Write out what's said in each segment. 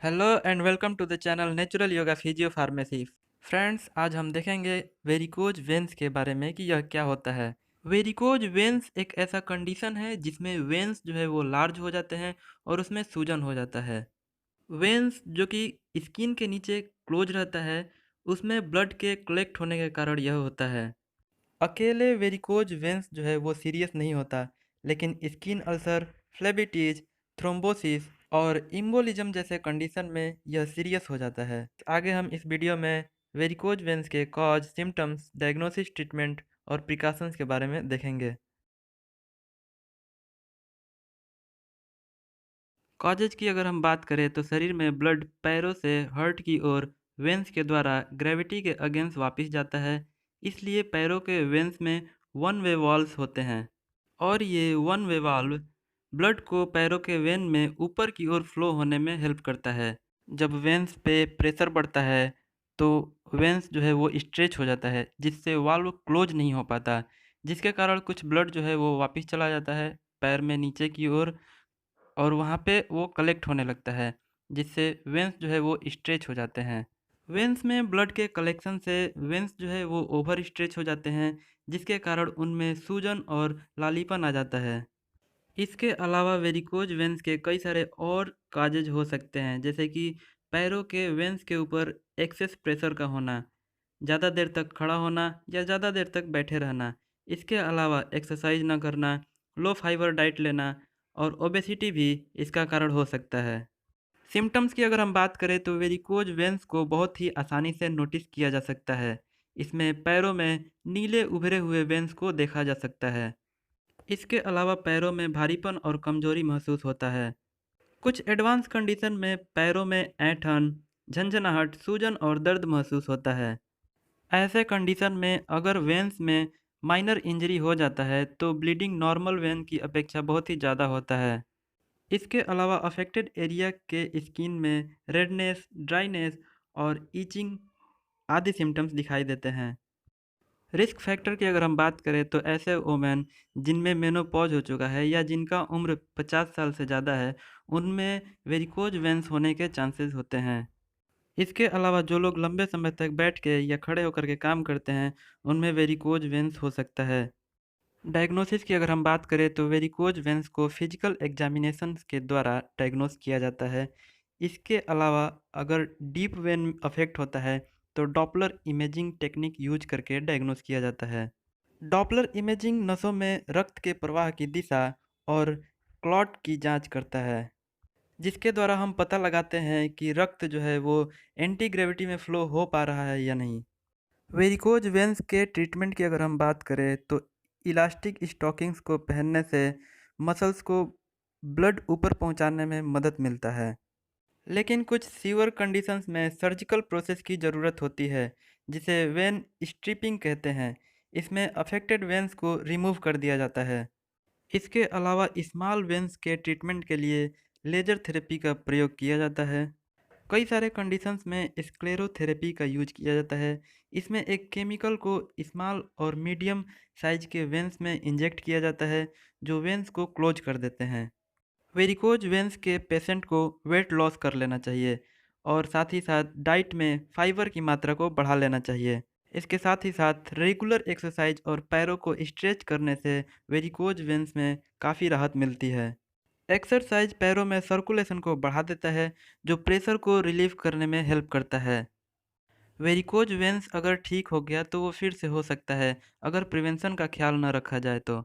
Hello and welcome to the channel natural yoga physio pharmacy. Friends, आज हम देखेंगे varicose veins के बारे में कि यह क्या होता है। वेरिकोज वेन्स एक ऐसा कंडीशन है जिसमें वेन्स जो है वो लार्ज हो जाते हैं और उसमें सूजन हो जाता है। वेन्स जो कि स्किन के नीचे क्लोज रहता है, उसमें ब्लड के कलेक्ट होने के कारण यह होता है। अकेले वेरिकोज वेन्स जो है वो सीरियस नहीं होता, लेकिन स्किन अल्सर, फ्लेबिटीज, थ्रोम्बोसिस और इम्बोलिज्म जैसे कंडीशन में यह सीरियस हो जाता है। आगे हम इस वीडियो में वेरिकोज वेन्स के कॉज, सिम्टम्स, डायग्नोसिस, ट्रीटमेंट और प्रिकॉशंस के बारे में देखेंगे। कॉजेज की अगर हम बात करें तो शरीर में ब्लड पैरों से हर्ट की ओर वेन्स के द्वारा ग्रेविटी के अगेंस्ट वापस जाता है, इसलिए पैरों के वेन्स में वन वे वॉल्स होते हैं। और ये वन वे वाल्व ब्लड को पैरों के वेन में ऊपर की ओर फ्लो होने में हेल्प करता है। जब वेन्स पे प्रेशर बढ़ता है तो वेन्स जो है वो स्ट्रेच हो जाता है, जिससे वाल्व क्लोज नहीं हो पाता, जिसके कारण कुछ ब्लड जो है वो वापस चला जाता है पैर में नीचे की ओर और वहाँ पे वो कलेक्ट होने लगता है, जिससे वेन्स जो है वो स्ट्रेच हो जाते हैं। वेन्स में ब्लड के कलेक्शन से वेन्स जो है वो ओवर स्ट्रेच हो जाते हैं, जिसके कारण उनमें सूजन और लालीपन आ जाता है। इसके अलावा वेरिकोज वेन्स के कई सारे और काजेज हो सकते हैं, जैसे कि पैरों के वेन्स के ऊपर एक्सेस प्रेशर का होना, ज़्यादा देर तक खड़ा होना या ज़्यादा देर तक बैठे रहना। इसके अलावा एक्सरसाइज ना करना, लो फाइबर डाइट लेना और ओबेसिटी भी इसका कारण हो सकता है। सिम्टम्स की अगर हम बात करें तो वेरिकोज वेन्स को बहुत ही आसानी से नोटिस किया जा सकता है। इसमें पैरों में नीले उभरे हुए वेन्स को देखा जा सकता है। इसके अलावा पैरों में भारीपन और कमजोरी महसूस होता है। कुछ एडवांस कंडीशन में पैरों में ऐंठन, झंझनाहट, सूजन और दर्द महसूस होता है। ऐसे कंडीशन में अगर वेन्स में माइनर इंजरी हो जाता है तो ब्लीडिंग नॉर्मल वेन की अपेक्षा बहुत ही ज़्यादा होता है। इसके अलावा अफेक्टेड एरिया के स्किन में रेडनेस, ड्राइनेस और ईचिंग आदि सिम्टम्स दिखाई देते हैं। रिस्क फैक्टर की अगर हम बात करें तो ऐसे वुमेन जिनमें मेनोपॉज हो चुका है या जिनका उम्र 50 साल से ज़्यादा है, उनमें वेरिकोज वेन्स होने के चांसेस होते हैं। इसके अलावा जो लोग लंबे समय तक बैठ के या खड़े होकर के काम करते हैं, उनमें वेरिकोज वेन्स हो सकता है। डायग्नोसिस की अगर हम बात करें तो वेरिकोज वेन्स को फिजिकल एग्जामिनेशन के द्वारा डायग्नोस किया जाता है। इसके अलावा अगर डीप वेन अफेक्ट होता है तो डॉपलर इमेजिंग टेक्निक यूज करके डायग्नोस किया जाता है। डॉपलर इमेजिंग नसों में रक्त के प्रवाह की दिशा और क्लॉट की जांच करता है, जिसके द्वारा हम पता लगाते हैं कि रक्त जो है वो एंटी ग्रेविटी में फ्लो हो पा रहा है या नहीं। वेरिकोज वेन्स के ट्रीटमेंट की अगर हम बात करें तो इलास्टिक स्टॉकिंग्स को पहनने से मसल्स को ब्लड ऊपर पहुंचाने में मदद मिलता है, लेकिन कुछ सीवर कंडीशंस में सर्जिकल प्रोसेस की ज़रूरत होती है, जिसे वेन स्ट्रिपिंग कहते हैं। इसमें अफेक्टेड वेन्स को रिमूव कर दिया जाता है। इसके अलावा स्मॉल वेन्स के ट्रीटमेंट के लिए लेजर थेरेपी का प्रयोग किया जाता है। कई सारे कंडीशंस में स्क्लेरोथेरेपी का यूज किया जाता है। इसमें एक केमिकल को स्मॉल और मीडियम साइज के वेन्स में इंजेक्ट किया जाता है, जो वेन्स को क्लोज कर देते हैं। वेरिकोज वेन्स के पेशेंट को वेट लॉस कर लेना चाहिए और साथ ही साथ डाइट में फाइबर की मात्रा को बढ़ा लेना चाहिए। इसके साथ ही साथ रेगुलर एक्सरसाइज और पैरों को स्ट्रेच करने से वेरिकोज वेन्स में काफ़ी राहत मिलती है। एक्सरसाइज पैरों में सर्कुलेशन को बढ़ा देता है, जो प्रेशर को रिलीव करने में हेल्प करता है। वेरिकोज वेन्स अगर ठीक हो गया तो वो फिर से हो सकता है, अगर प्रिवेंशन का ख्याल न रखा जाए तो।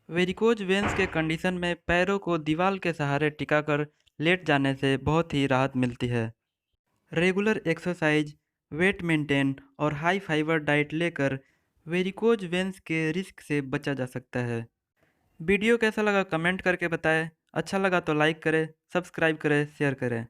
वेरिकोज वेन्स के कंडीशन में पैरों को दीवार के सहारे टिकाकर लेट जाने से बहुत ही राहत मिलती है। रेगुलर एक्सरसाइज, वेट मेंटेन और हाई फाइबर डाइट लेकर वेरिकोज वेन्स के रिस्क से बचा जा सकता है। वीडियो कैसा लगा कमेंट करके बताएं। अच्छा लगा तो लाइक करें, सब्सक्राइब करें, शेयर करें।